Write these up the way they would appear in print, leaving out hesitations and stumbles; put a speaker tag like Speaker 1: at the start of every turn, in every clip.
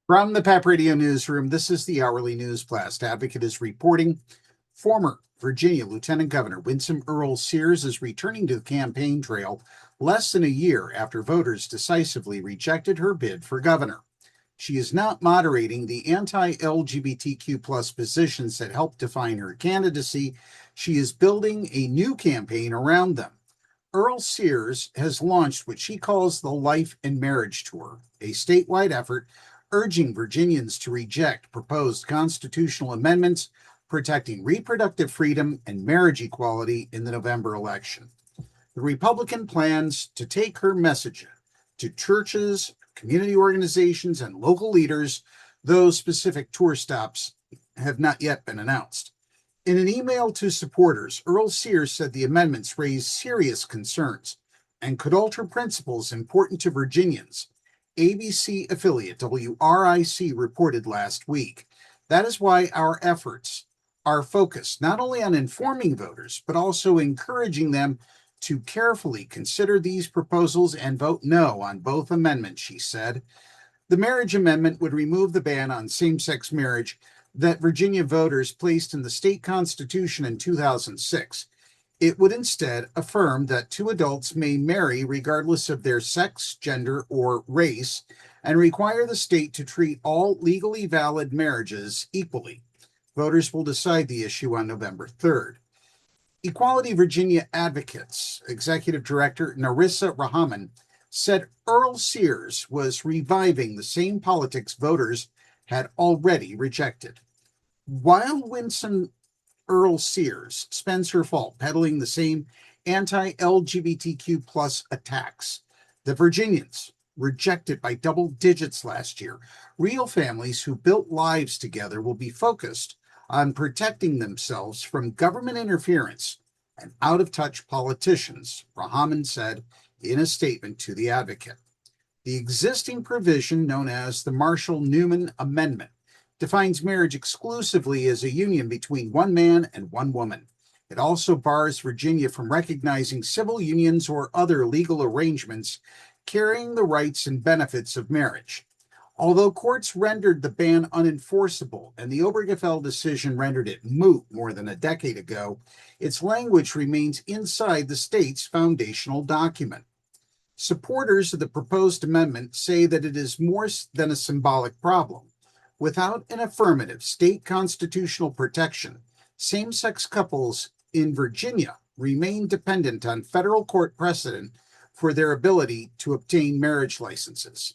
Speaker 1: From the PEP Radio Newsroom, this is the Hourly News Blast. Advocate is reporting former Virginia Lieutenant Governor Winsome Earle-Sears is returning to the campaign trail less than a year after voters decisively rejected her bid for governor. She is not moderating the anti-LGBTQ plus positions that help define her candidacy. She is building a new campaign around them. Earle-Sears has launched what she calls the Life and Marriage Tour, a statewide effort urging Virginians to reject proposed constitutional amendments protecting reproductive freedom and marriage equality in the November election. The Republican plans to take her message to churches, community organizations, and local leaders. Those specific tour stops have not yet been announced. In an email to supporters, Earle-Sears said the amendments raise serious concerns and could alter principles important to Virginians. ABC affiliate WRIC reported last week. That is why our efforts are focused not only on informing voters, but also encouraging them to carefully consider these proposals and vote no on both amendments, she said. The marriage amendment would remove the ban on same-sex marriage that Virginia voters placed in the state constitution in 2006. It would instead affirm that two adults may marry regardless of their sex, gender, or race, and require the state to treat all legally valid marriages equally. Voters will decide the issue on November 3rd. Equality Virginia Advocates Executive Director Narissa Rahaman said Earle-Sears was reviving the same politics voters had already rejected. While Winsome Earle-Sears spends her fall peddling the same anti-LGBTQ plus attacks, the Virginians rejected by double digits last year. Real families who built lives together will be focused on protecting themselves from government interference and out-of-touch politicians, Rahaman said in a statement to the Advocate. The existing provision, known as the Marshall-Newman Amendment, defines marriage exclusively as a union between one man and one woman. It also bars Virginia from recognizing civil unions or other legal arrangements carrying the rights and benefits of marriage. Although courts rendered the ban unenforceable and the Obergefell decision rendered it moot more than a decade ago, its language remains inside the state's foundational document. Supporters of the proposed amendment say that it is more than a symbolic problem. Without an affirmative state constitutional protection, same-sex couples in Virginia remain dependent on federal court precedent for their ability to obtain marriage licenses.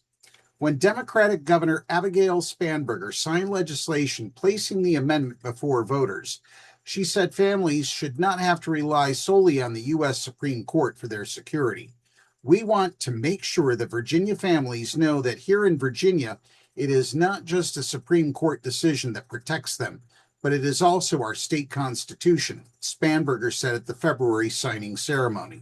Speaker 1: When Democratic Governor Abigail Spanberger signed legislation placing the amendment before voters, she said families should not have to rely solely on the U.S. Supreme Court for their security. We want to make sure that Virginia families know that here in Virginia, it is not just a Supreme Court decision that protects them, but it is also our state constitution, Spanberger said at the February signing ceremony.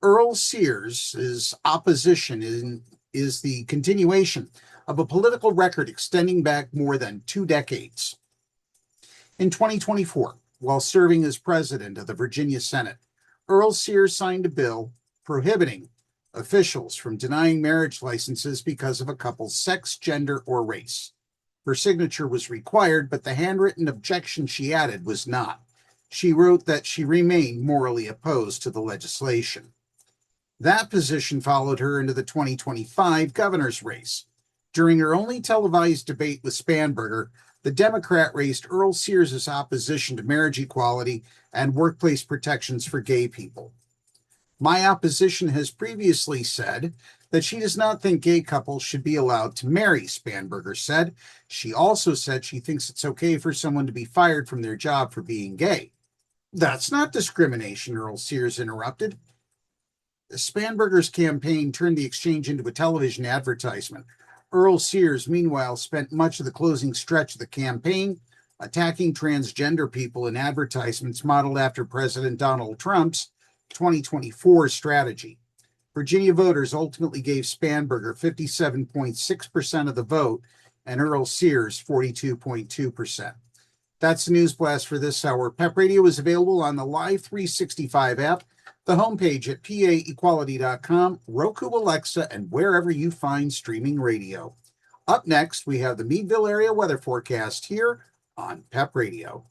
Speaker 1: Earle-Sears' opposition is the continuation of a political record extending back more than 2 decades. In 2024, while serving as president of the Virginia Senate, Earle-Sears signed a bill prohibiting officials from denying marriage licenses because of a couple's sex, gender, or race. Her signature was required, but the handwritten objection she added was not. She wrote that she remained morally opposed to the legislation. That position followed her into the 2025 governor's race. During her only televised debate with Spanberger, the Democrat raised Earle-Sears' opposition to marriage equality and workplace protections for gay people. My opposition has previously said that she does not think gay couples should be allowed to marry, Spanberger said. She also said she thinks it's okay for someone to be fired from their job for being gay. That's not discrimination, Earle-Sears interrupted. Spanberger's campaign turned the exchange into a television advertisement. Earle-Sears, meanwhile, spent much of the closing stretch of the campaign attacking transgender people in advertisements modeled after President Donald Trump's 2024 strategy. Virginia voters ultimately gave Spanberger 57.6% of the vote and Earle-Sears 42.2%. That's the News Blast for this hour. PEP Radio is available on the Live 365 app, the homepage at paequality.com, Roku, Alexa, and wherever you find streaming radio. Up next, we have the Meadville area weather forecast here on PEP Radio.